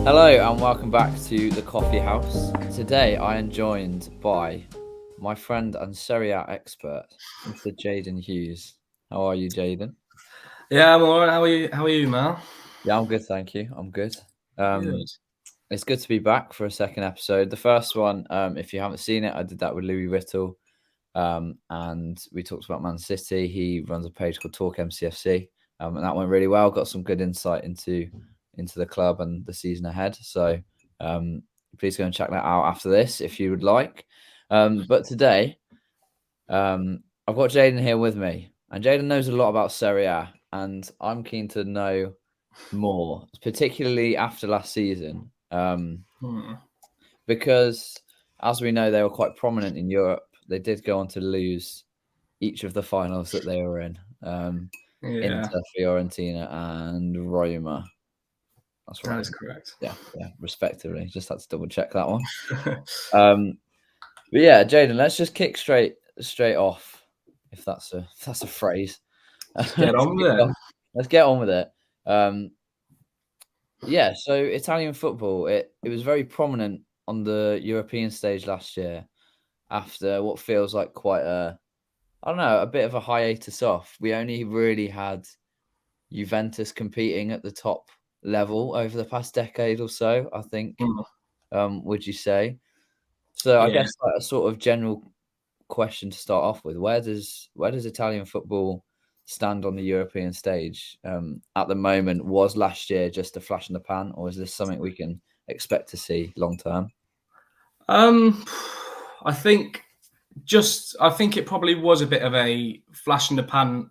Hello and welcome back to the Coffee House. Today I am joined by my friend and Serie A expert, Mr. Jaden Hughes. How are you, Jaden? Yeah, I'm alright. How are you, Mal? Yeah, I'm good, thank you. I'm good. Um, Good. it's good to be back for a second episode. The first one, if you haven't seen it, I did that with Louis Whittle, and we talked about Man City. He runs a page called Talk MCFC, and that went really well. Got some good insight into the club and the season ahead. So um, please go and check that out after this if you would like. But today, I've got Jaden here with me, and Jaden knows a lot about Serie A, and I'm keen to know more, particularly after last season, Hmm. because as we know, they were quite prominent in Europe. They did go on to lose each of the finals that they were in. Yeah, Inter, Fiorentina, and Roma. That's that right. is correct. Yeah, respectively. Just had to double check that one. Um, but yeah, Jaden, let's just kick straight off, if that's a phrase. Let's get Let's on kick with it. off. Let's get on with it. Um, yeah, so Italian football, it was very prominent on the European stage last year after what feels like quite I don't know, a bit of a hiatus off. We only really had Juventus competing at the top level over the past decade or so, I think. Hmm. Would you say? So I Yeah. guess like a sort of general question to start off with: where does Italian football stand on the European stage at the moment? Was last year just a flash in the pan, or is this something we can expect to see long term? Um, I think I think it probably was a bit of a flash in the pan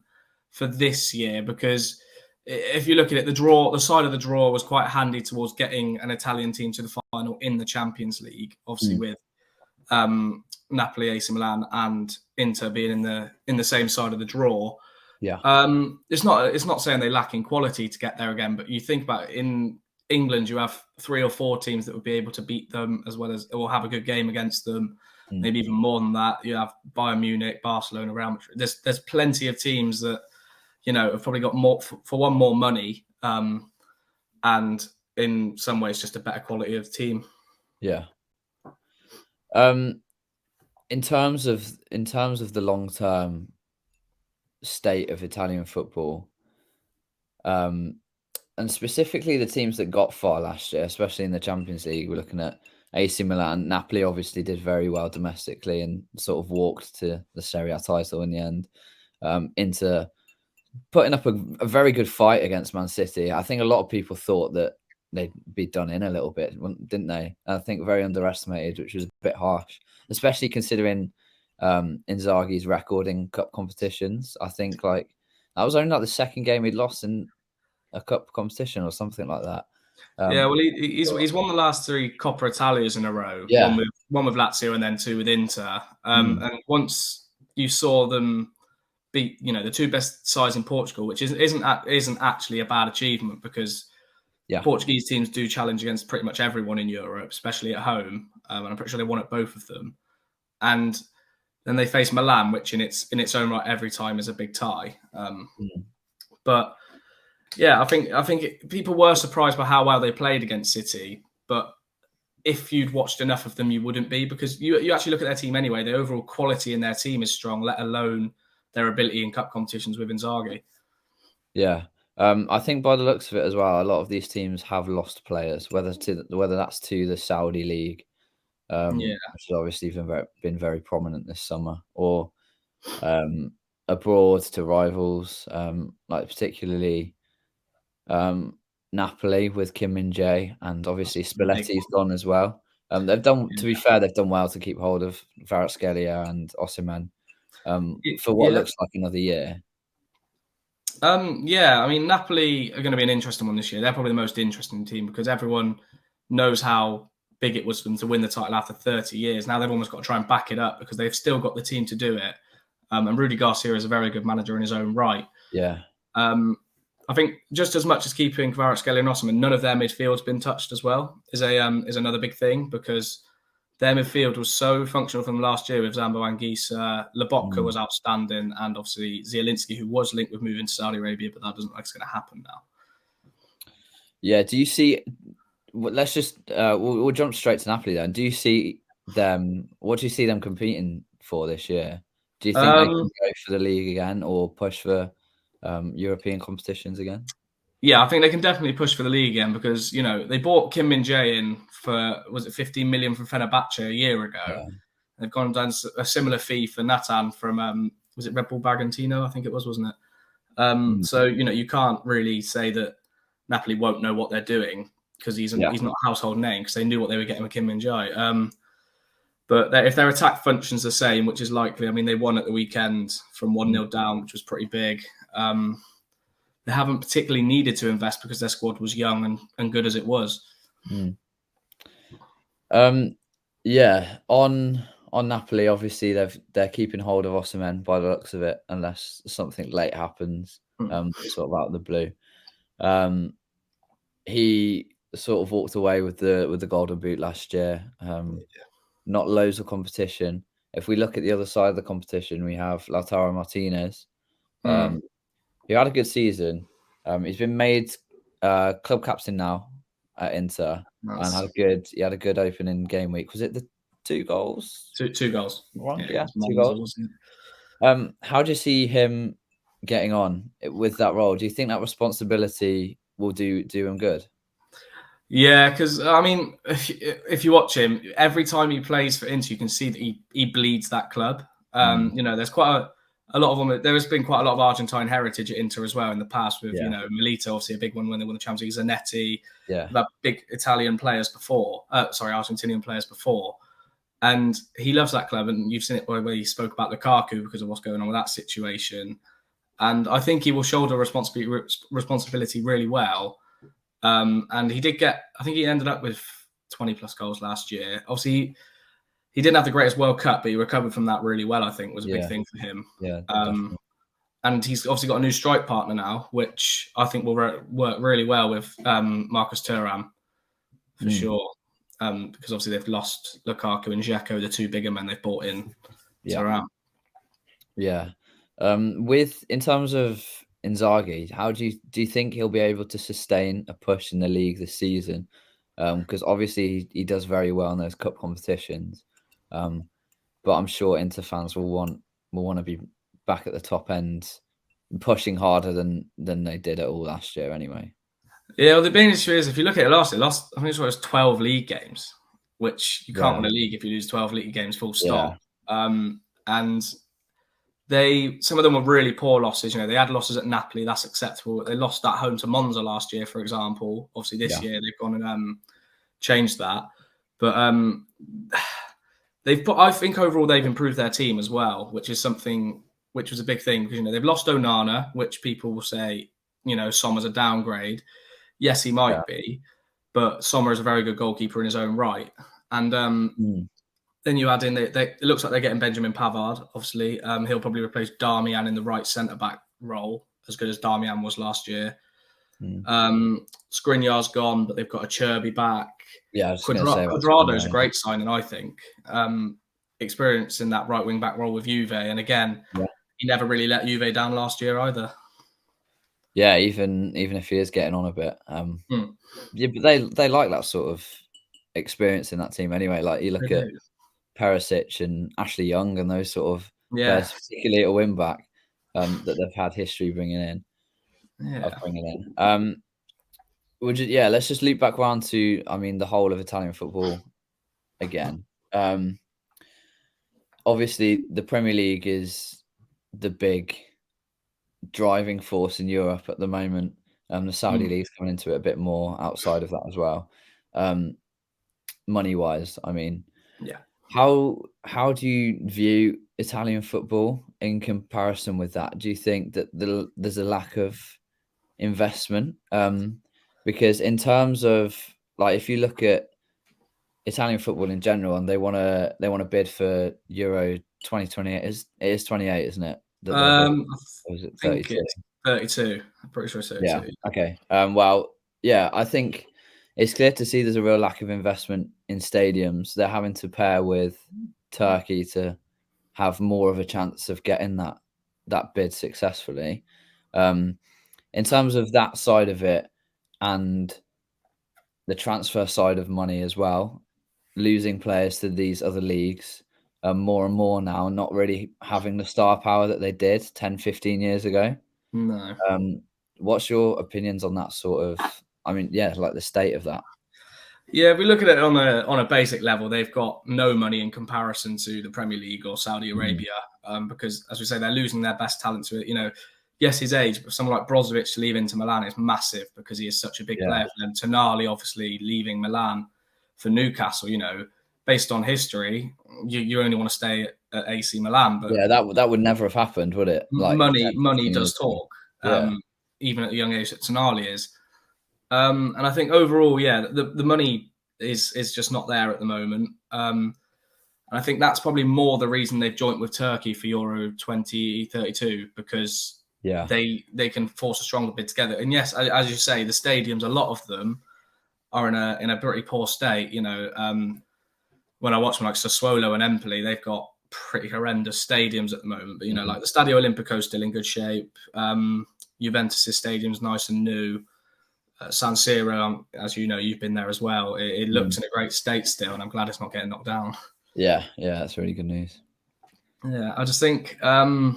for this year because if you look at it, the side of the draw was quite handy towards getting an Italian team to the final in the Champions League. Obviously, Mm, with Napoli, AC Milan, and Inter being in the same side of the draw. yeah, It's not saying they lack in quality to get there again, but you think about it, in England, you have 3 or 4 teams that would be able to beat them as well as or have a good game against them. mm, Maybe even more than that. You have Bayern Munich, Barcelona, Real Madrid. There's plenty of teams that have probably got more for one more money, and in some ways just a better quality of team. yeah. Um, in terms of the long term state of Italian football, um, and specifically the teams that got far last year, especially in the Champions League, we're looking at AC Milan. Napoli obviously did very well domestically and sort of walked to the Serie A title in the end. Into putting up a very good fight against Man City. I think a lot of people thought that they'd be done in a little bit, didn't they? I think very underestimated, which was a bit harsh, especially considering Inzaghi's record in cup competitions. I think like that was only like the second game he'd lost in a cup competition or something like that. Yeah, Um, well, he's won the last 3 Coppa Italias in a row. One yeah, with Lazio and then 2 with Inter. mm, And once you saw them beat, the 2 best sides in Portugal, which isn't actually a bad achievement because yeah, Portuguese teams do challenge against pretty much everyone in Europe, especially at home. And I'm pretty sure they won at both of them. And then they face Milan, which in its own right every time is a big tie. mm, But yeah, I think people were surprised by how well they played against City, but if you'd watched enough of them, you wouldn't be because you actually look at their team anyway. The overall quality in their team is strong, let alone their ability in cup competitions with Inzaghi. yeah. I think by the looks of it as well, a lot of these teams have lost players, whether that's to the Saudi league, Yeah, which has obviously been very prominent this summer, or um, abroad to rivals, like particularly um, Napoli with Kim Min Jae, and that's obviously a big Spalletti's gone as well. They've done, to one. be fair, they've done well to keep hold of Kvaratskhelia and Osimhen for what Yeah. looks like another year. Yeah, I mean, Napoli are going to be an interesting one this year. They're probably the most interesting team because everyone knows how big it was for them to win the title after 30 years. Now they've almost got to try and back it up because they've still got the team to do it. And Rudy Garcia is a very good manager in his own right. Yeah, Um, I think just as much as keeping Kvaratskhelia and Osimhen, none of their midfield's been touched as well. Is another big thing because their midfield was so functional from last year with Zambo Anguissa. Lobotka mm. was outstanding, and obviously Zielinski, who was linked with moving to Saudi Arabia, but that doesn't look like it's going to happen now. Yeah. Do you see? let's just we'll jump straight to Napoli then. Do you see them? What do you see them competing for this year? Do you think they can Um, go for the league again or push for European competitions again? yeah, I think they can definitely push for the league again because they bought Kim Min Jae in for, was it 15 million from Fenerbahce a year ago. Yeah. They've gone and done a similar fee for Natan from was it Red Bull Bragantino? I think it was, wasn't it? Mm. So you can't really say that Napoli won't know what they're doing because he's Yeah. not a household name because they knew what they were getting with Kim Min Jae. But if their attack functions the same, which is likely, I mean, they won at the weekend from 1-0 down, which was pretty big. They haven't particularly needed to invest because their squad was young and good as it was. Mm. Yeah, on Napoli, obviously they're keeping hold of Osimhen by the looks of it, unless something late happens, sort of out of the blue. He sort of walked away with the Golden Boot last year. Not loads of competition. If we look at the other side of the competition, we have Lautaro Martinez, Mm. who had a good season. He's been made club captain now at Inter and That's he had a good opening game week. Was it the 2 goals? two goals. Wrong? Yeah, Yeah, against 2 Monza, goals. wasn't it? How do you see him getting on with that role? Do you think that responsibility will do him good? Yeah, because I mean, if you watch him, every time he plays for Inter, you can see that he bleeds that club. Mm, There's quite a lot of them. There has been quite a lot of Argentine heritage at Inter as well in the past. With yeah, Milito, obviously a big one when they won the Champions League. Zanetti, yeah, that big Italian players before. Argentinian players before. And he loves that club, and you've seen it where he spoke about Lukaku because of what's going on with that situation. And I think he will shoulder responsibility really well. And he did get, I think he ended up with 20 plus goals last year. Obviously, he didn't have the greatest World Cup, but he recovered from that really well, I think, was a big yeah, thing for him. yeah, Um, definitely. and he's obviously got a new strike partner now, which I think will work really well with Marcus Thuram for Mm, sure. Because obviously they've lost Lukaku and Dzeko, the two bigger men they've bought in yeah, Thuram. yeah. With in terms of Inzaghi, how do you think he'll be able to sustain a push in the league this season? Because obviously he does very well in those cup competitions. Um, but I'm sure Inter fans will want to be back at the top end, pushing harder than they did at all last year anyway. Yeah, well, the main issue is if you look at it last, I think it was 12 league games, which you can't Yeah, win a league if you lose 12 league games full yeah, stop. And some of them were really poor losses. They had losses at Napoli, that's acceptable. They lost at home to Monza last year, for example. Obviously, this yeah. year they've gone and changed that. But I think overall they've improved their team as well, which is something which was a big thing because they've lost Onana, which people will say Sommer's a downgrade. Yes, he Yeah. might be, but Sommer is a very good goalkeeper in his own right. And Mm, then you add in, it looks like they're getting Benjamin Pavard, obviously. He'll probably replace Darmian in the right centre-back role, as good as Darmian was last year. mm. Skriniar's gone, but they've got a Cherby back. Yeah, I was just gonna say about Quadrado's a Skriniar. great signing, I think. Experience in that right wing-back role with Juve. And again, Yeah. he never really let Juve down last year either. Yeah, even if he is getting on a bit. Hmm. Yeah, but they like that sort of experience in that team anyway. Like you They look at do. Perisic and Ashley Young and those sort of Yeah. players, particularly at a wing back, that they've had history Yeah. bringing in. Let's just loop back around to, I mean, the whole of Italian football again. Obviously, the Premier League is the big driving force in Europe at the moment. The Saudi Hmm. league's coming into it a bit more outside of that as well. Money wise, I mean, Yeah. how do you view Italian football in comparison with that? Do you think that there's a lack of investment? Because in terms of like, if you look at Italian football in general, and they wanna bid for Euro 2028. It is 28, isn't it? That they're bidding. I Or is it think 32? it's 32. I'm pretty sure it's Yeah. 32. Okay. Well, yeah, I think it's clear to see there's a real lack of investment in stadiums. They're having to pair with Turkey to have more of a chance of getting that bid successfully. In terms of that side of it, and the transfer side of money as well, losing players to these other leagues more and more now, not really having the star power that they did 10, 15 years ago. No. Um, what's your opinions on that sort of, I mean, yeah, like the state of that? Yeah, if we look at it on a basic level, they've got no money in comparison to the Premier League or Saudi Mm, Arabia, because as we say, they're losing their best talent to it. Yes, his age, but someone like Brozovic leaving to Milan is massive because he is such a big yeah, player for them. Tonali obviously leaving Milan for Newcastle. Based on history, you only want to stay at AC Milan, but yeah, that would never have happened, would it? Like 10, money 15 does years ago. talk, Yeah, even at the young age that Tonali is. And I think overall, yeah, the money is just not there at the moment. And I think that's probably more the reason they've joined with Turkey for Euro 2032 because yeah, they can force a stronger bid together. And yes, as you say, the stadiums, a lot of them are in a pretty poor state. When I watch them like Sassuolo and Empoli, they've got pretty horrendous stadiums at the moment. But mhm, like the Stadio Olimpico is still in good shape. Juventus' stadium's nice and new. San Siro, as you know, you've been there as well. It looks mm. in a great state still, and I'm glad it's not getting knocked down. Yeah, yeah, that's really good news. Yeah, I just think, yeah,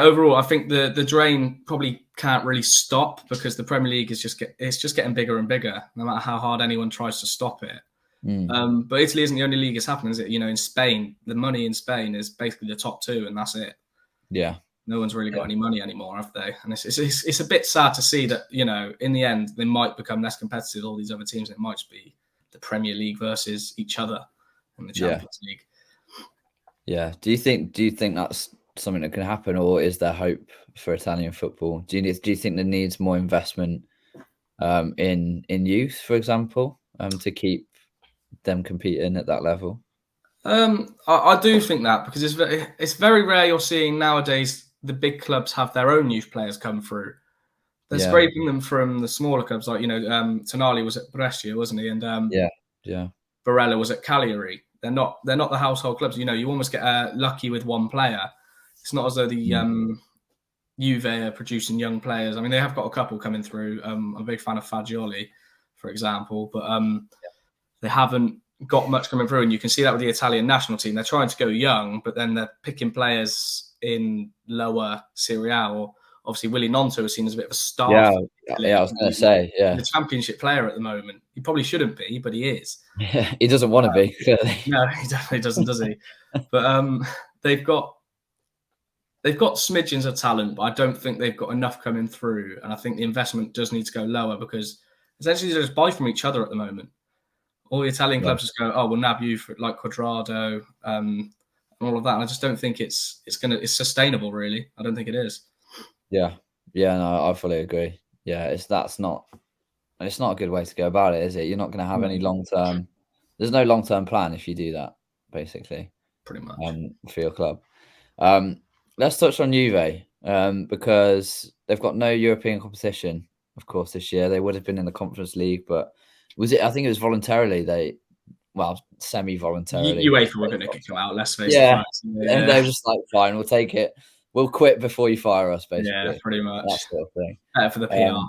overall, I think the drain probably can't really stop because the Premier League is it's just getting bigger and bigger, no matter how hard anyone tries to stop it. Mm. But Italy isn't the only league it's happening, is it? In Spain, the money in Spain is basically the top two, and that's it. Yeah, No one's really got yeah, any money anymore, have they? And it's a bit sad to see that, in the end, they might become less competitive, all these other teams. It might just be the Premier League versus each other in the yeah, Champions League. yeah. Do you think that's something that can happen, or is there hope for Italian football? Do you think there needs more investment in youth, for example, to keep them competing at that level? I do think that because it's very rare you're seeing nowadays the big clubs have their own youth players come through. They're Yeah, scraping them from the smaller clubs, like Tonali was at Brescia, wasn't he? And yeah, yeah, Barella was at Cagliari. They're not the household clubs. You almost get lucky with one player. It's not as though the mm, Juve are producing young players. I mean, they have got a couple coming through. I'm a big fan of Fagioli, for example, but they haven't got much coming through. And you can see that with the Italian national team. They're trying to go young, but then they're picking players in lower Serie A. Or obviously, Willy Gnonto is seen as a bit of a star yeah, for yeah. I Italy. was gonna say, He's yeah, a championship player at the moment. He probably shouldn't be, but he is. yeah. He doesn't want to be clearly. No, he definitely doesn't, does he? But they've got they've got smidgens of talent, but I don't think they've got enough coming through. And I think the investment does need to go lower because essentially they just buy from each other at the moment. All the Italian Yeah, clubs just go, oh, we'll nab you for like Quadrado, and all of that. And I just don't think it's sustainable. Really, I don't think it is. yeah, yeah. No, I fully agree. Yeah, it's not a good way to go about it, is it? You're not going to have No, any long term. There's no long term plan if you do that, basically, pretty much. for your club. Um, let's touch on Juve because they've got no European competition, of course, this year. They would have been in the Conference League, but was it? I think it was voluntarily. Well, semi-voluntarily. UEFA were going to kick him out. Let's face the Yeah, facts. and Yeah, they were just like, "Fine, we'll take it. We'll quit before you fire us," yeah, basically, pretty that much. sort of thing. Better for the PR. Um,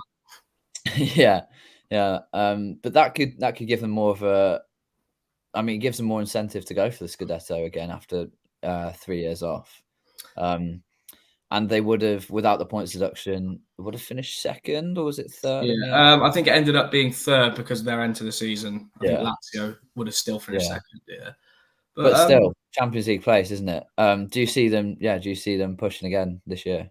yeah, yeah. But that could give them more of a. I mean, it gives them more incentive to go for the Scudetto again after 3 years off. Um, and they would have, without the points deduction, would have finished second, or was it third Yeah, in the end? I think it ended up being third because of their end to the season. I think Yeah, Lazio would have still finished yeah. second. Yeah, but But still, Champions League place, isn't it? Do you see them? Yeah, do you see them pushing again this year?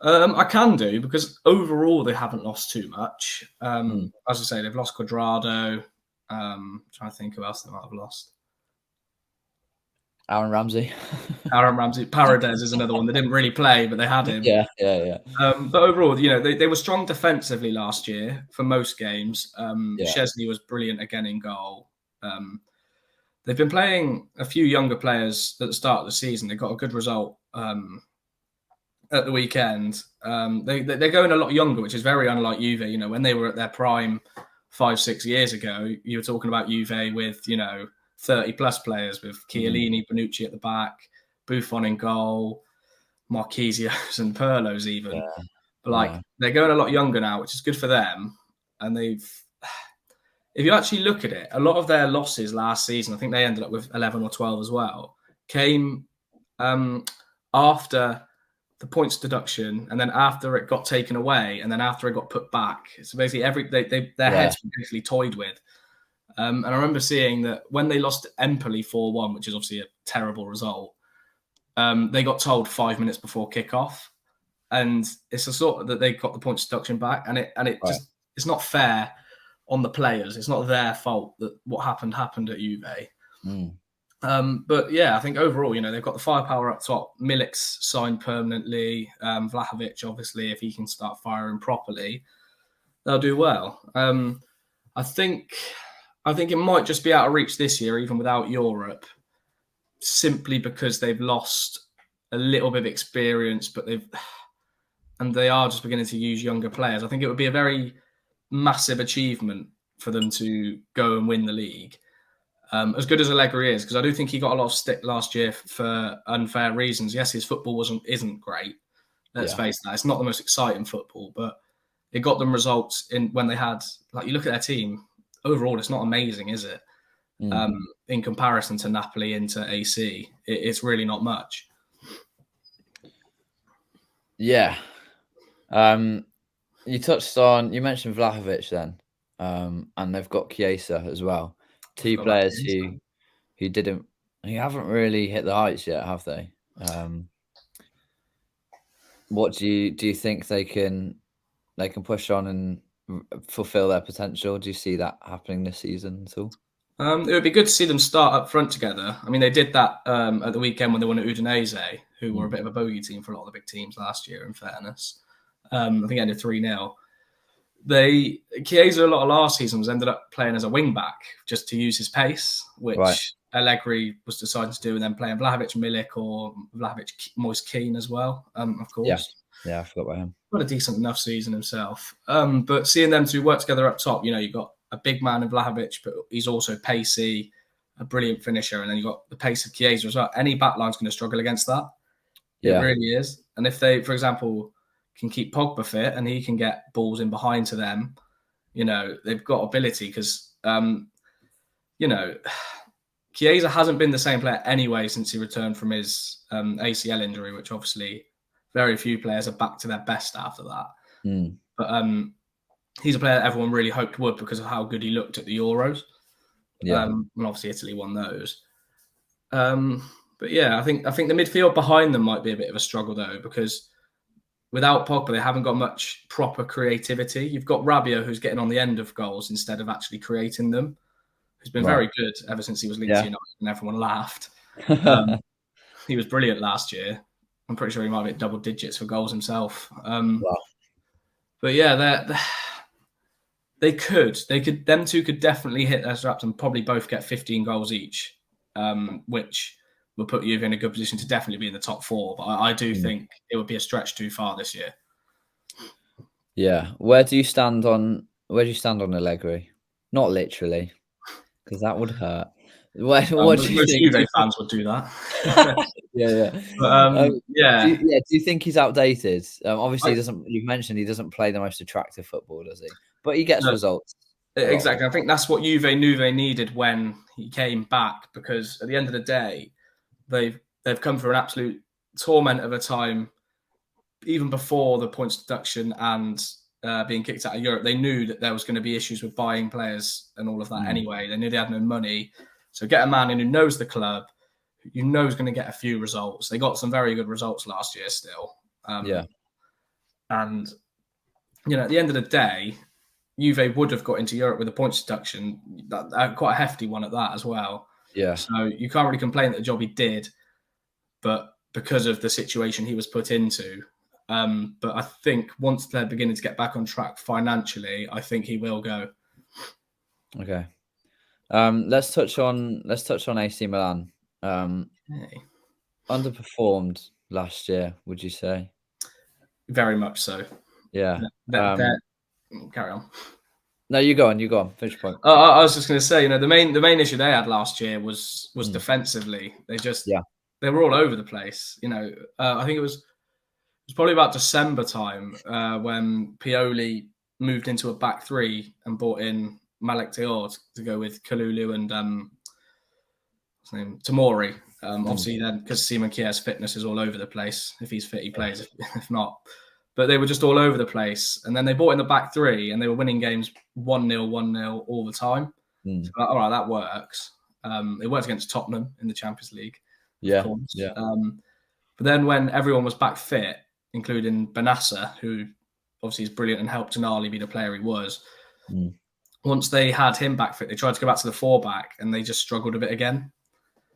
I can do because overall they haven't lost too much. Mm. As I say, they've lost Quadrado. Trying to think who else they might have lost. Aaron Ramsey. Aaron Ramsey, Paredes is another one. They didn't really play, but they had him. Yeah, yeah, yeah, But overall, they were strong defensively last year for most games. yeah. Chesney was brilliant again in goal. They've been playing a few younger players at the start of the season. They got a good result at the weekend. They're going a lot younger, which is very unlike Juve. When they were at their prime 5-6 years ago, you were talking about Juve with 30+ players with Mm. Chiellini, Bonucci at the back, Buffon in goal, Marquisios and Perlos even. Yeah, But no. they're going a lot younger now, which is good for them. And if you actually look at it, a lot of their losses last season, I think they ended up with 11 or 12 as well, came after the points deduction, and then after it got taken away, and then after it got put back. So basically, their Yeah. heads were basically toyed with. And I remember seeing that when they lost Empoli 4-1, which is obviously a terrible result, they got told 5 minutes before kickoff, and it's a sort of that they got the points deduction back, and it Right. just it's not fair on the players. It's not their fault that what happened at Juve. Mm. But yeah, I think overall, they've got the firepower up top. Milik's signed permanently. Vlahovic, obviously, if he can start firing properly, they'll do well. I think it might just be out of reach this year, even without Europe, simply because they've lost a little bit of experience, but they are just beginning to use younger players. I think it would be a very massive achievement for them to go and win the league. As good as Allegri is, because I do think he got a lot of stick last year for unfair reasons. Yes, his football isn't great. Let's face that. It's not the most exciting football, but it got them results when they had, like, you look at their team, overall, it's not amazing, is it? Mm. In comparison to Napoli into AC, it's really not much. Yeah. You mentioned Vlahovic then, and they've got Chiesa as well. Two Forgot about players Chiesa. who haven't really hit the heights yet, have they? What do you think they can push on and fulfill their potential? Do you see that happening this season at all? It would be good to see them start up front together. I mean, they did that at the weekend when they won at Udinese, who were a bit of a bogey team for a lot of the big teams last year, in fairness. I think it ended 3-0. Chiesa, a lot of last season, ended up playing as a wing back just to use his pace, which Right. Allegri was deciding to do, and then playing Vlahovic, Milik, or Vlahovic, Moise Keane as well, of course. Yeah, I forgot about him. Got a decent enough season himself. But seeing them two work together up top, you've got a big man in Vlahovic, but he's also pacey, a brilliant finisher, and then you've got the pace of Chiesa as well. Any backline's going to struggle against that. It Yeah. really is. And if they, for example, can keep Pogba fit and he can get balls in behind to them, they've got ability because, Chiesa hasn't been the same player anyway since he returned from his ACL injury, which obviously very few players are back to their best after that. Mm. But he's a player that everyone really hoped would because of how good he looked at the Euros. Yeah. And obviously Italy won those. But yeah, I think the midfield behind them might be a bit of a struggle though, because without Pogba, they haven't got much proper creativity. You've got Rabiot, who's getting on the end of goals instead of actually creating them, who's been Right. very good ever since he was linked to United and everyone laughed. He was brilliant last year. I'm pretty sure he might have hit double digits for goals himself. Wow. But yeah, them two could definitely hit their straps and probably both get 15 goals each, which will put you in a good position to definitely be in the top four. But I do think it would be a stretch too far this year. Yeah. Where do you stand on Allegri? Not literally, because that would hurt. What do you Most think? Juve fans would do that. Yeah. But yeah. Do you think he's outdated? Obviously, you've mentioned he doesn't play the most attractive football, does he? But he gets results. Exactly. I think that's what Juve knew they needed when he came back, because at the end of the day, they've come through an absolute torment of a time, even before the points deduction and being kicked out of Europe. They knew that there was going to be issues with buying players and all of that anyway. They knew they had no money. So get a man in who knows the club, is going to get a few results. They got some very good results last year still. And, at the end of the day, Juve would have got into Europe with a points deduction, quite a hefty one at that as well. Yeah. So you can't really complain that the job he did, but because of the situation he was put into. But I think once they're beginning to get back on track financially, I think he will go. Okay. Let's touch on AC Milan. Underperformed last year, would you say? Very much so. Yeah. Carry on. No, you go on. Finish your point. I was just going to say, the main issue they had last year was defensively. They were all over the place. I think it was probably about December time when Pioli moved into a back three and brought in Malik Dior to go with Kalulu and what's his name, Tamori. Obviously, then because Simon Kier's fitness is all over the place. If he's fit, he plays. If not, but they were just all over the place. And then they brought in the back three, and they were winning games 1-0, 1-0 all the time. So like, all right, that works. It worked against Tottenham in the Champions League, of course. Yeah. But then when everyone was back fit, including Benassa, who obviously is brilliant and helped Tonali be the player he was, once they had him back fit, they tried to go back to the four back, and they just struggled a bit again.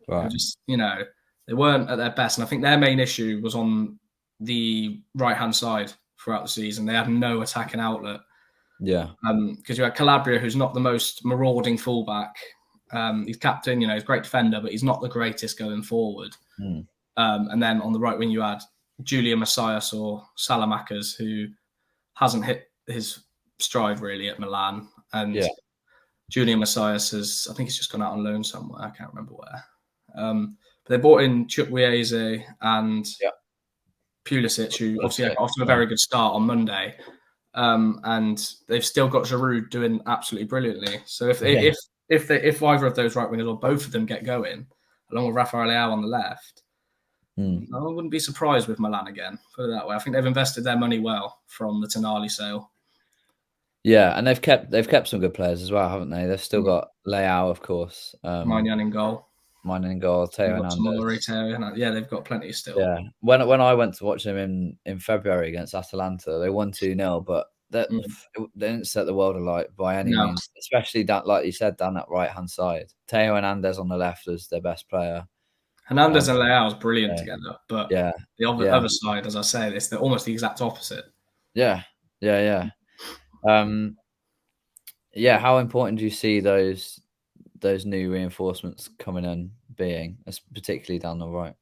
Right. Just, they weren't at their best. And I think their main issue was on the right-hand side throughout the season. They had no attacking outlet. Yeah. Because you had Calabria, who's not the most marauding fullback. He's captain, he's a great defender, but he's not the greatest going forward. And then on the right wing, you had Julian Messias or Salamakers, who hasn't hit his stride really at Milan. And Julian Messias I think he's just gone out on loan somewhere. I can't remember where. But they brought in Chukwueze and Pulisic, who obviously got off to a very good start on Monday. And they've still got Giroud doing absolutely brilliantly. So if either of those right wingers or both of them get going, along with Rafael Leao on the left, I wouldn't be surprised with Milan again. Put it that way. I think they've invested their money well from the Tonali sale. Yeah, and they've kept some good players as well, haven't they? They've still got Leao, of course. Maignan in goal. Theo Hernandez. Yeah, they've got plenty still. Yeah, when I went to watch them in February against Atalanta, they won 2-0, but they didn't set the world alight by any means. Especially that, like you said, down that right hand side. Theo Hernandez on the left was their best player. Hernandez and Leao is brilliant together, but the other side, as I say, they're almost the exact opposite. Yeah. How important do you see those new reinforcements coming in being, particularly down the right?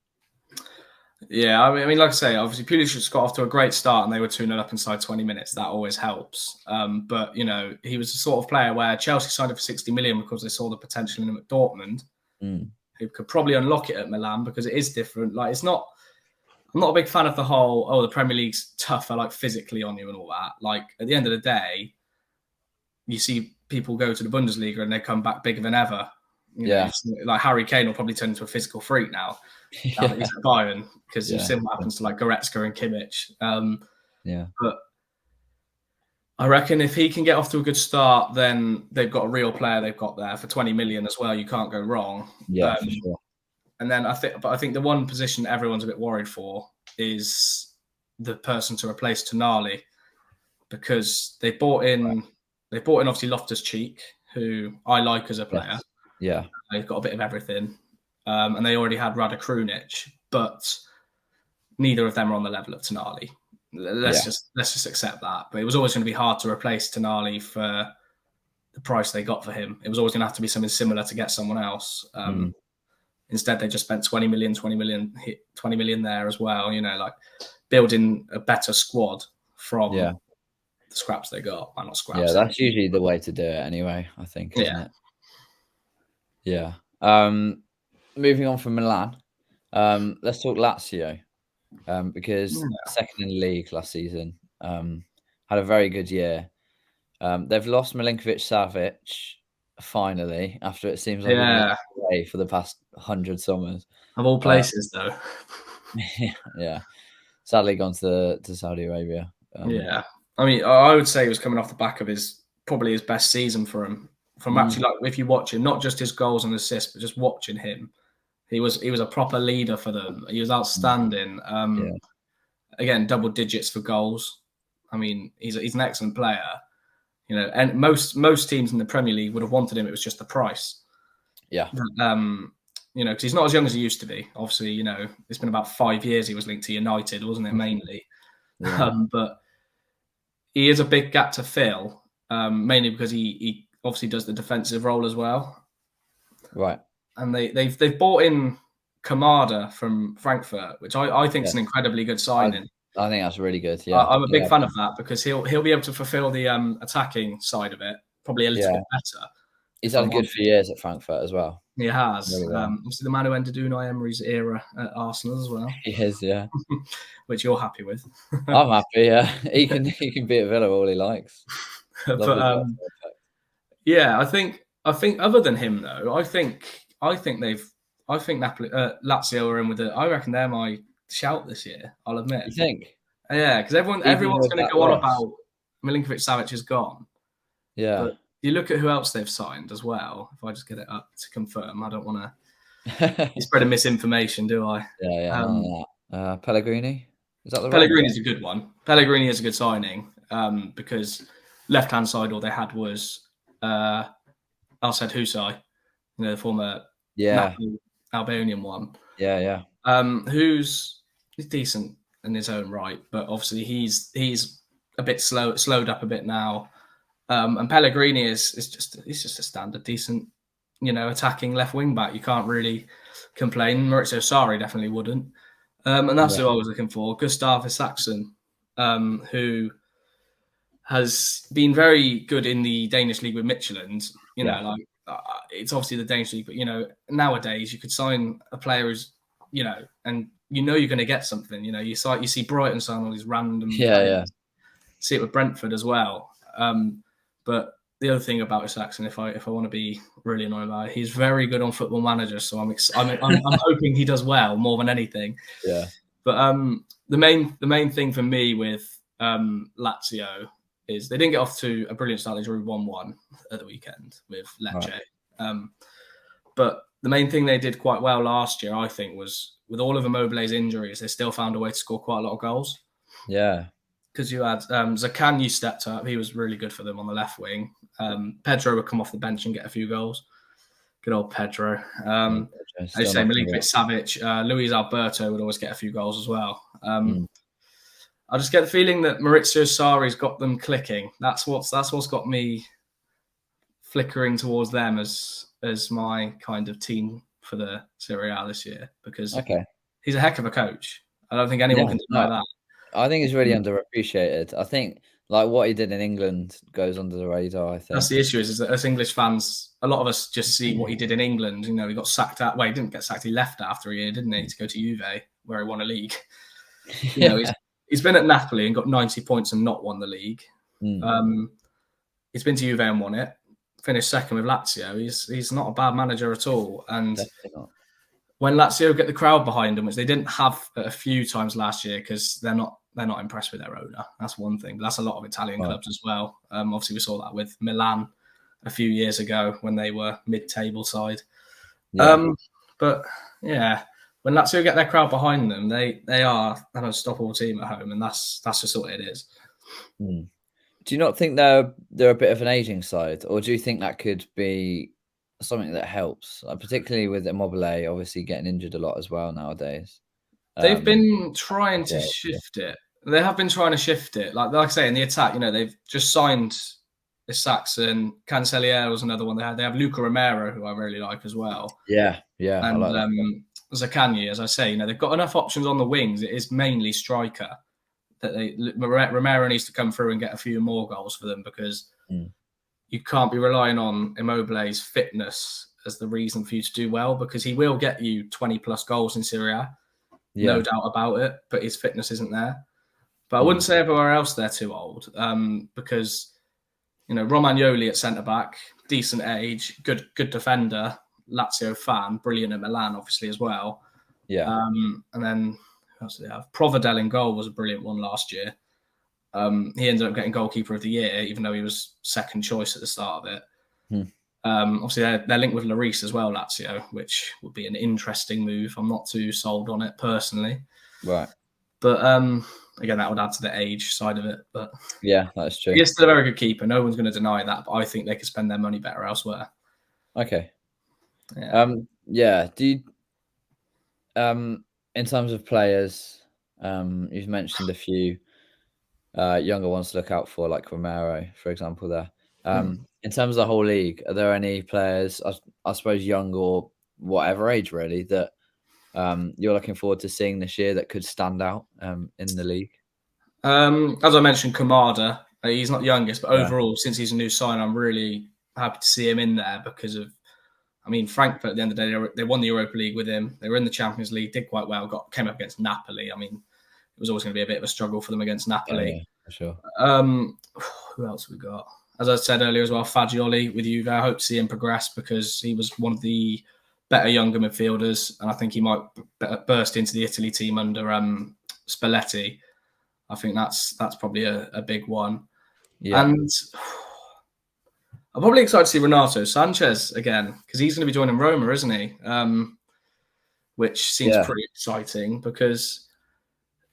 Yeah, I mean, like I say, obviously Pulisic got off to a great start and they were 2-0 up inside 20 minutes. That always helps. But, he was the sort of player where Chelsea signed him for 60 million because they saw the potential in him at Dortmund, who could probably unlock it at Milan because it is different. Like, I'm not a big fan of the whole, the Premier League's tougher, like physically on you and all that. Like, at the end of the day, you see people go to the Bundesliga and they come back bigger than ever. Like Harry Kane will probably turn into a physical freak now that he's at Bayern, because you've seen what happens to like Goretzka and Kimmich. But I reckon if he can get off to a good start, then they've got a real player they've got there for 20 million as well. You can't go wrong. Yeah, for sure. And then I think the one position everyone's a bit worried for is the person to replace Tonali, because they bought in obviously Loftus-Cheek, who I like as a player. Yes. Yeah, they've got a bit of everything, and they already had Rada Krunic, but neither of them are on the level of Tonali. Let's just accept that. But it was always going to be hard to replace Tonali for the price they got for him. It was always going to have to be something similar to get someone else. Instead, they just spent 20 million there as well. Like building a better squad from the scraps they got. Well, not scraps. Yeah, that's usually the way to do it anyway, I think, isn't it? Yeah. Moving on from Milan, let's talk Lazio, because second in the league last season, had a very good year. They've lost Milinkovic-Savic finally, after it seems like we've been away for the past 100 summers. Of all places, though. Yeah. Sadly gone to Saudi Arabia. I mean, I would say he was coming off the back of probably his best season for him. Actually, like, if you watch him, not just his goals and assists, but just watching him, he was a proper leader for them. He was outstanding. Again, double digits for goals. I mean, he's an excellent player. And most teams in the Premier League would have wanted him. It was just the price. Yeah. Because he's not as young as he used to be. Obviously, it's been about 5 years he was linked to United, wasn't it, mainly? But he is a big gap to fill, mainly because he obviously does the defensive role as well. Right. And they've bought in Kamada from Frankfurt, which I think is an incredibly good signing. I think that's really good. Yeah, I'm a big fan of that, because he'll be able to fulfill the attacking side of it probably a little bit better. He's had a good few years at Frankfurt as well. He has. Obviously, the man who ended Unai Emery's era at Arsenal as well. He is, yeah. Which you're happy with. I'm happy. Yeah, he can be at Villa all he likes. Yeah, I think other than him though, I think Napoli, Lazio are in with it. I reckon they're my shout this year. I'll admit. You think? Yeah, because Even everyone's with going to that go on loss? about Milinkovic Savic is gone, but Yeah. you look at who else they've signed as well. If I just get it up to confirm, I don't want to be Yeah, spreading misinformation, do I? yeah, none Um, of that. Pellegrini? Is that the right name? Pellegrini's a good one. Pellegrini is a good signing because left hand side all they had was Alced Husai, the former Yeah, Napoli Albanian one, yeah. who's decent in his own right, but obviously he's a bit slowed up a bit now. And Pellegrini is just he's just a standard decent, attacking left wing back. You can't really complain. Maurizio Sarri definitely wouldn't. And that's Yeah, who I was looking for. Gustav Saxon, who has been very good in the Danish league with Midtjylland. yeah, It's obviously the Danish league, but nowadays you could sign a player who's and you're going to get something. You see Brighton sign all these random yeah. players. See it with Brentford as well. But the other thing about Saxon, if I want to be really annoying about it, he's very good on Football Manager. So I'm hoping he does well more than anything. Yeah. But the main thing for me with Lazio is they didn't get off to a brilliant start. They drew 1-1 at the weekend with Lecce. Right. But the main thing they did quite well last year, I think, was with all of Immobile's injuries, they still found a way to score quite a lot of goals. Yeah. Because you had Zaccagni stepped up. He was really good for them on the left wing. Pedro would come off the bench and get a few goals. Good old Pedro. Yeah. I Still say knocking Milinkovic it. Savic, Luis Alberto would always get a few goals as well. Mm. I just get the feeling that Maurizio Sarri's got them clicking. That's what's got me flickering towards them as my kind of team for the Serie A this year because Okay. he's a heck of a coach. I don't think anyone Yeah. can deny No, that. I think he's really underappreciated. I think like what he did in England goes under the radar, I That's think. the issue is that as English fans, a lot of us just see what he did in England. He got sacked out. Well, he didn't get sacked. He left after a year, didn't he, to go to Juve, where he won a league. Yeah. He's been at Napoli and got 90 points and not won the league. Mm. He's been to Juve and won it. Finished second with Lazio. He's not a bad manager at all. And Definitely not. when Lazio get the crowd behind them, which they didn't have a few times last year because they're not impressed with their owner. That's one thing. But that's a lot of Italian Right. clubs as well. Obviously, we saw that with Milan a few years ago when they were mid-table side. Yeah. But yeah, when Lazio get their crowd behind them, they are an unstoppable team at home, and that's just what it is. Mm. Do you not think they're a bit of an aging side, or do you think that could be something that helps, particularly with Immobile obviously getting injured a lot as well nowadays? They've Um, been trying to well, shift it. They have been trying to shift it. Like I say, in the attack, they've just signed Saxon. Cancelliere was another one they had. They have Luca Romero, who I really like as well. yeah, I And like that. Zaccagni, as I say, they've got enough options on the wings. It is mainly striker that Romero needs to come through and get a few more goals for them because Mm. you can't be relying on Immobile's fitness as the reason for you to do well because he will get you 20 plus goals in Serie A, no Yeah. doubt about it, but his fitness isn't there. But I Mm. wouldn't say everywhere else they're too old because, Romagnoli at centre-back, decent age, good defender, Lazio fan, brilliant at Milan, obviously, as well. Yeah. And then, who else do they have? Provedel in goal was a brilliant one last year. He ended up getting goalkeeper of the year, even though he was second choice at the start of it. Hmm. Obviously, they're linked with Lloris as well, Lazio, which would be an interesting move. I'm not too sold on it personally. Right. But again, that would add to the age side of it. But Yeah, that's true. he's still a very good keeper. No one's going to deny that. But I think they could spend their money better elsewhere. Okay. Yeah. Yeah. Do you, in terms of players, you've mentioned a few younger ones to look out for, like Romero, for example. There. In terms of the whole league, are there any players, I suppose, young or whatever age, really, that you're looking forward to seeing this year that could stand out in the league? As I mentioned, Kamada, he's not youngest, but Yeah. overall, since he's a new sign, I'm really happy to see him in there because of, Frankfurt at the end of the day, they won the Europa League with him. They were in the Champions League, did quite well, came up against Napoli. It was always going to be a bit of a struggle for them against Yeah, Napoli. for sure. Who else have we got? as I said earlier as well, Fagioli with Juve. I hope to see him progress because he was one of the better younger midfielders, and I think he might burst into the Italy team under Spalletti. I think that's probably a big one. Yeah, And I'm probably excited to see Renato Sanchez again because he's going to be joining Roma, isn't he? Which seems yeah, pretty exciting because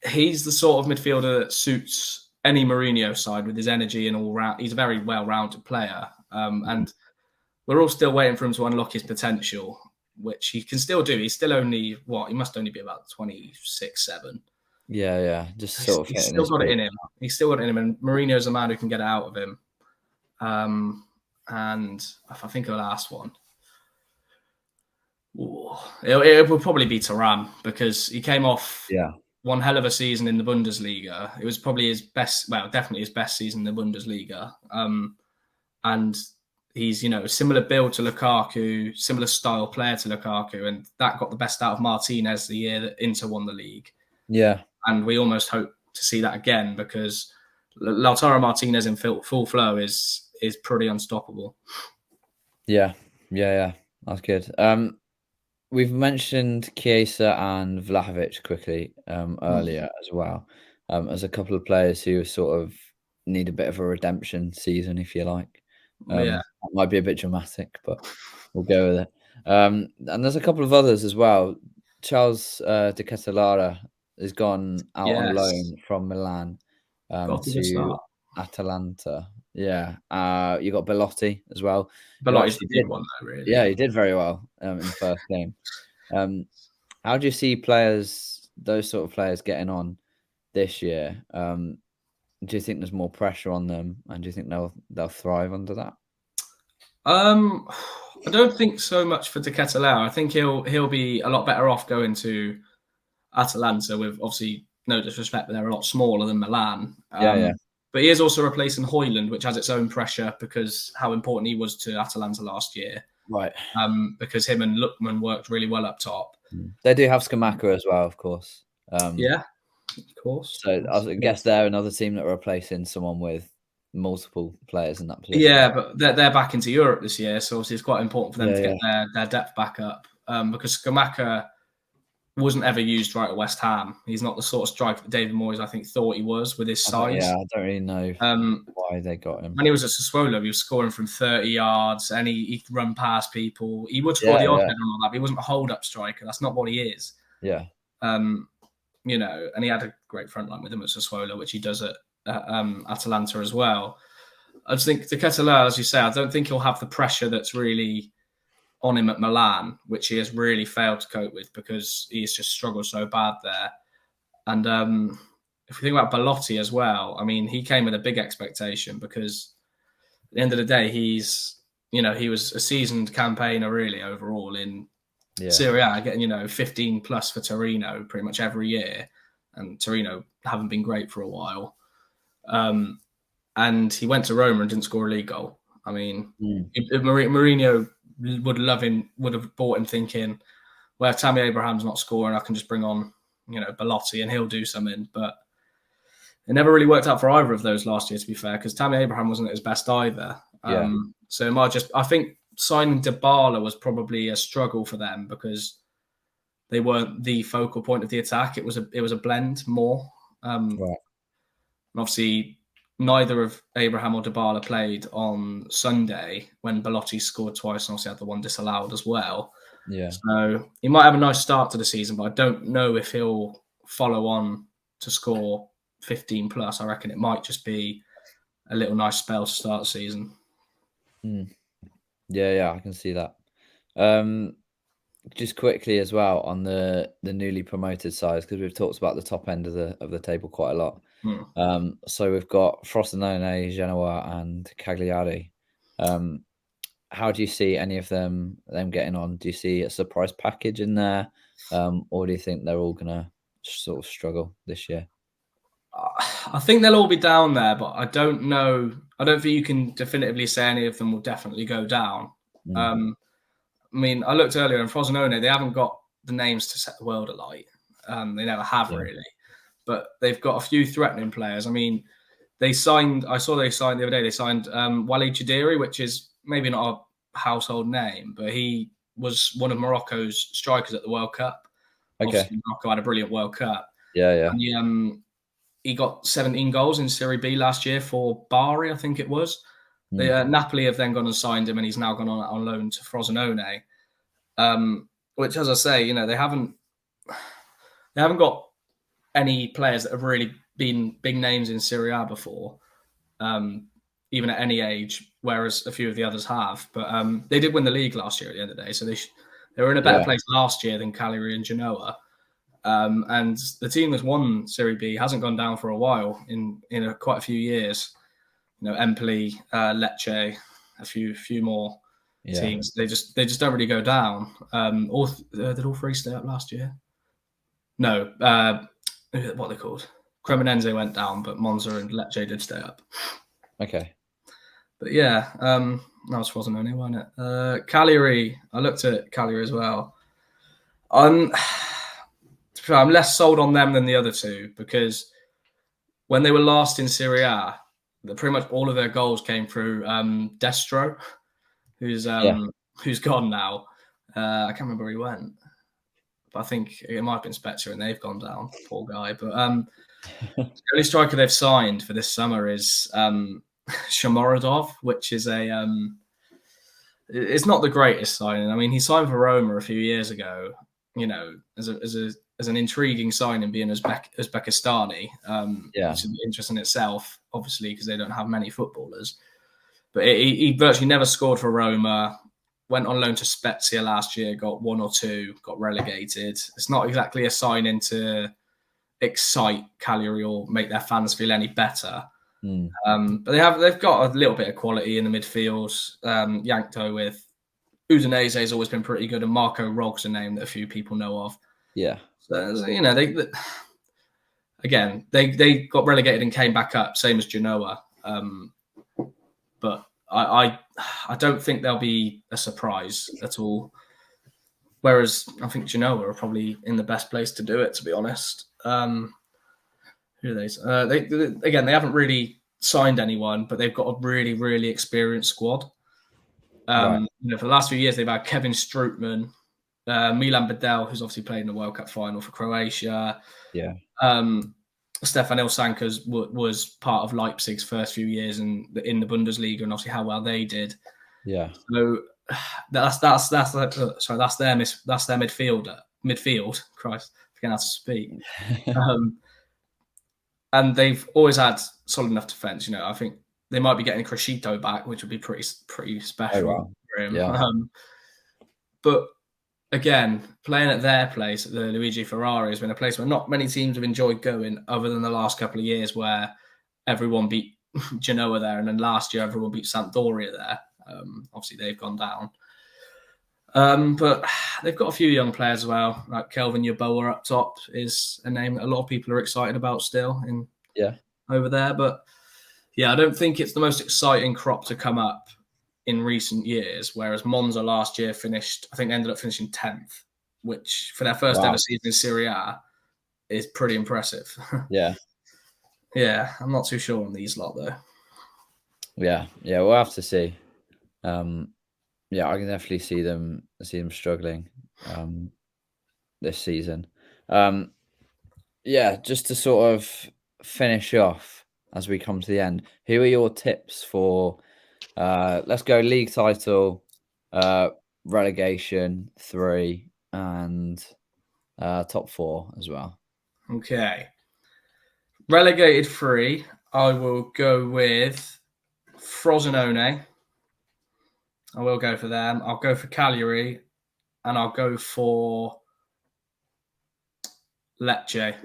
he's the sort of midfielder that suits any Mourinho side with his energy and all round. He's a very well-rounded player, and we're all still waiting for him to unlock his potential, which he can still do. He's still only He must only be about 26, 7. yeah. Just sort of He's hitting still his got it peak. in him. He's still got it in him, and Mourinho's a man who can get it out of him. And I think the last one, it would probably be Thuram because he came off Yeah, one hell of a season in the Bundesliga. It was probably his best, well, definitely his best season in the Bundesliga. And he's, a similar build to Lukaku, similar style player to Lukaku, and that got the best out of Martinez the year that Inter won the league. yeah, And we almost hope to see that again because Lautaro Martinez in full flow is pretty unstoppable. yeah. That's good. We've mentioned Chiesa and Vlahovic quickly earlier as well, as a couple of players who sort of need a bit of a redemption season, if you like. Yeah. That might be a bit dramatic, but we'll go with it. And there's a couple of others as well. Charles De Ketelaere has gone out on Yes. loan from Milan Got a good to start. Atalanta. Yeah, you got Belotti as well, who Belotti's the actually big did. one, though, Yeah, really. he did very well in the first game. Um, how do you see players, those sort of players, getting on this year? Do you think there's more pressure on them, and do you think they'll thrive under that? Um, I don't think so much for De Ketelaere. I think he'll be a lot better off going to Atalanta with obviously no disrespect, but they're a lot smaller than Milan. Yeah, But he is also replacing Hoyland, which has its own pressure because how important he was to Atalanta last year. right. Because him and Lookman worked really well up top. They do have Skamaka as well, of course. Yeah, of course. So I guess they're another team that are replacing someone with multiple players in that position. Yeah, but they're back into Europe this year, so obviously it's quite important for them to Yeah, get their depth back up. Because Skamaka wasn't ever used right at West Ham. He's not the sort of striker that David Moyes, I think, thought he was with his size. I don't really know Um, why they got him. when he was at Sassuolo, he was scoring from 30 yards and he could run past people. He would score Yeah, the odd yeah, header and all that, but he wasn't a hold-up striker. That's not what he is. yeah, And he had a great front line with him at Sassuolo, which he does at Atalanta as well. I just think De Ketelaere, as you say, I don't think he'll have the pressure that's really on him at Milan, which he has really failed to cope with because he's just struggled so bad there. And if we think about Belotti as well, I mean, he came with a big expectation because at the end of the day, he was a seasoned campaigner really overall in Serie A, getting 15 plus for Torino pretty much every year, and Torino haven't been great for a while. And he went to Roma and didn't score a league goal. I mean, if Mourinho would have bought him thinking, well, if Tammy Abraham's not scoring, I can just bring on, Belotti and he'll do something. But it never really worked out for either of those last year, to be fair, because Tammy Abraham wasn't at his best either. yeah, So I think signing Dybala was probably a struggle for them because they weren't the focal point of the attack. It was a blend more. right, And obviously, neither of Abraham or Dybala played on Sunday when Belotti scored twice and obviously had the one disallowed as well. yeah. So he might have a nice start to the season, but I don't know if he'll follow on to score 15 plus. I reckon it might just be a little nice spell to start the season. Yeah, I can see that. Just quickly as well on the newly promoted sides, because we've talked about the top end of the table quite a lot. So we've got Frosinone, Genoa, and Cagliari. How do you see any of them getting on? Do you see a surprise package in there, or do you think they're all gonna sort of struggle this year? I think they'll all be down there, but I don't know. I don't think you can definitively say any of them will definitely go down. I mean, I looked earlier in Frosinone, they haven't got the names to set the world alight. They never have Yeah. really, but they've got a few threatening players. I mean, they signed. I saw they signed the other day. They signed Wally Chidiri, which is maybe not a household name, but he was one of Morocco's strikers at the World Cup. Okay. Obviously, Morocco had a brilliant World Cup. Yeah, yeah. And he got 17 goals in Serie B last year for Bari, I think it was. Napoli have then gone and signed him, and he's now gone on loan to Frosinone. Which, as I say, they haven't got any players that have really been big names in Serie A before, even at any age, whereas a few of the others have. But they did win the league last year at the end of the day, so they were in a better place last year than Cagliari and Genoa. And the team that's won Serie B hasn't gone down for a while in quite a few years. Empoli, Lecce, a few more teams. They just don't really go down. Did all three stay up last year? No. What are they called? Cremonense went down, but Monza and Lecce did stay up. Okay. But yeah, that was Frosinone, wasn't it? Cagliari, I looked at Cagliari as well. I'm less sold on them than the other two because when they were last in Serie A, pretty much all of their goals came through Destro, who's gone now. I can't remember where he went, but I think it might have been Spezia, and they've gone down. Poor guy. But the only striker they've signed for this summer is Shomorodov, which is it's not the greatest signing. I mean, he signed for Roma a few years ago. As an intriguing signing, being Uzbekistani, which is interesting in itself, obviously, because they don't have many footballers. But he virtually never scored for Roma. Went on loan to Spezia last year, got 1 or 2, got relegated. It's not exactly a signing to excite Cagliari or make their fans feel any better. But they've got a little bit of quality in the midfield. Yankto with Udinese has always been pretty good, and Marco Rog's a name that a few people know of. Yeah. So, they got relegated and came back up, same as Genoa. But I don't think they'll be a surprise at all. Whereas I think Genoa are probably in the best place to do it, to be honest. Who are they? They haven't really signed anyone, but they've got a really, really experienced squad. For the last few years, they've had Kevin Strootman, Milan Badel, who's obviously played in the World Cup final for Croatia. Yeah. Stefan Ilsanker was part of Leipzig's first few years in the Bundesliga, and obviously how well they did. Yeah. So that's their midfield. Christ, forgetting how to speak. And they've always had solid enough defense. I think they might be getting Crescito back, which would be pretty special for him. Yeah. But again, playing at their place, at the Luigi Ferrari, has been a place where not many teams have enjoyed going, other than the last couple of years where everyone beat Genoa there, and then last year everyone beat Sampdoria there. Obviously, they've gone down. But they've got a few young players as well. Like Kelvin Yeboah up top is a name that a lot of people are excited about still over there. But yeah, I don't think it's the most exciting crop to come up in recent years. Whereas Monza last year ended up finishing 10th, which for their first ever season in Serie A is pretty impressive. Yeah. Yeah, I'm not too sure on these lot though. Yeah, we'll have to see. I can definitely see them struggling this season. Just to sort of finish off as we come to the end, who are your tips for let's go league title, relegation 3, and top 4 as well? Okay. Relegated 3, I will go with Frosinone. I will go for them. I'll go for Cagliari, and I'll go for Lecce.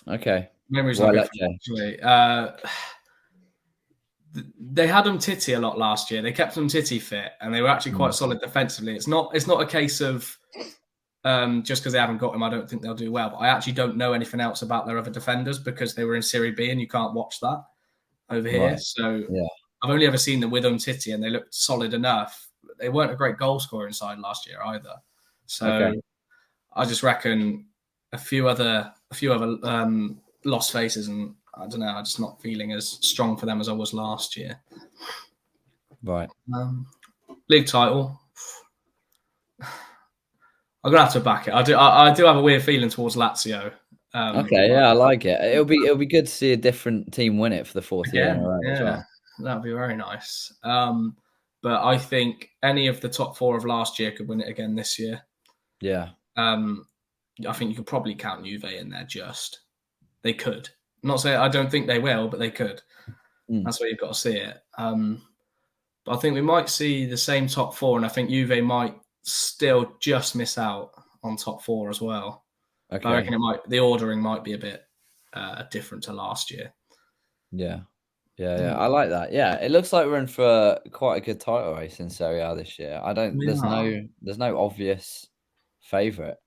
Okay. Memories Why like Lecce? They had Titi a lot last year. They kept Titi fit, and they were actually quite solid defensively. It's not a case of just because they haven't got him, I don't think they'll do well. But I actually don't know anything else about their other defenders because they were in Serie B, and you can't watch that over here. Right. So yeah. I've only ever seen them with Titi, and they looked solid enough. They weren't a great goal scoring side last year either. So I just reckon a few other lost faces, and I don't know. I'm just not feeling as strong for them as I was last year. Right. League title. I'm gonna have to back it. I do have a weird feeling towards Lazio. Okay, yeah, I like it. It'll be good to see a different team win it for the fourth year in a Again, row as yeah, well. that'd be very nice. But I think any of the top four of last year could win it again this year. Yeah. I think you could probably count Juve in there. Just they could. Not say I don't think they will, but they could. Mm. That's where you've got to see it. But I think we might see the same top four, and I think Juve might still just miss out on top four as well. I Okay. reckon the ordering might be a bit different to last year. Yeah. Yeah. I like that. Yeah, it looks like we're in for quite a good title race in Serie A this year. We are. There's no obvious favourite.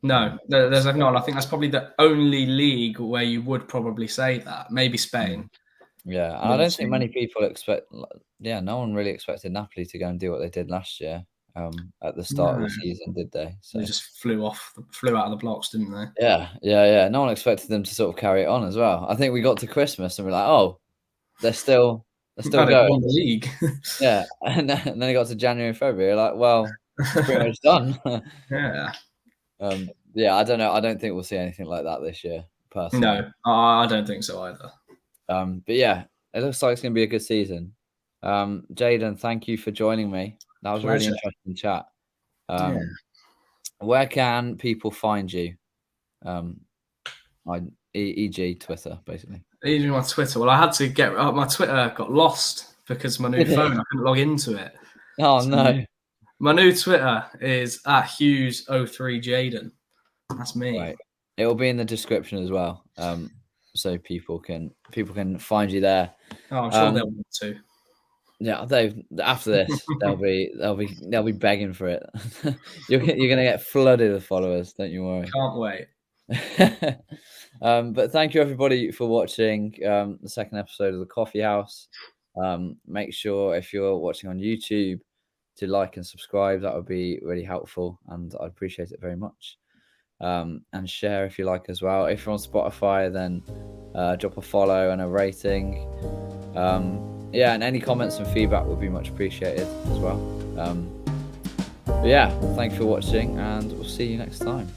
No, there's not. I think that's probably the only league where you would probably say that. Maybe Spain. Yeah, and I Maybe don't think Spain. many people expect. Yeah, no one really expected Napoli to go and do what they did last year. At the start of No, the season, did they? they So just flew out of the blocks, didn't they? yeah. No one expected them to sort of carry it on as well. I think we got to Christmas and we're like, oh, they're still No, they've going. won the league. Yeah, and then it got to January and February. Like, well, it's pretty much done. Yeah. Yeah, I don't know. I don't think we'll see anything like that this year, personally. No, I don't think so either. But yeah, it looks like it's going to be a good season. Jaden, thank you for joining me. That was a really Pleasure. interesting chat. Yeah. Where can people find you? E.g. Twitter, basically. Even my Twitter. Well, I had to get my Twitter got lost because my new phone. I couldn't log into it. Oh So no! my new Twitter is @Hughes03Jaden. That's me. Right, it will be in the description as well, so people can find you there. Oh, I'm sure they'll want to. Yeah, they after this they'll be begging for it. You're gonna get flooded with followers. Don't you worry. Can't wait. But thank you everybody for watching the second episode of the Coffee House. Make sure if you're watching on YouTube to like and subscribe. That would be really helpful, and I'd appreciate it very much. And share if you like as well. If you're on Spotify, then drop a follow and a rating. Yeah, and any comments and feedback would be much appreciated as well. But yeah, thank you for watching, and we'll see you next time.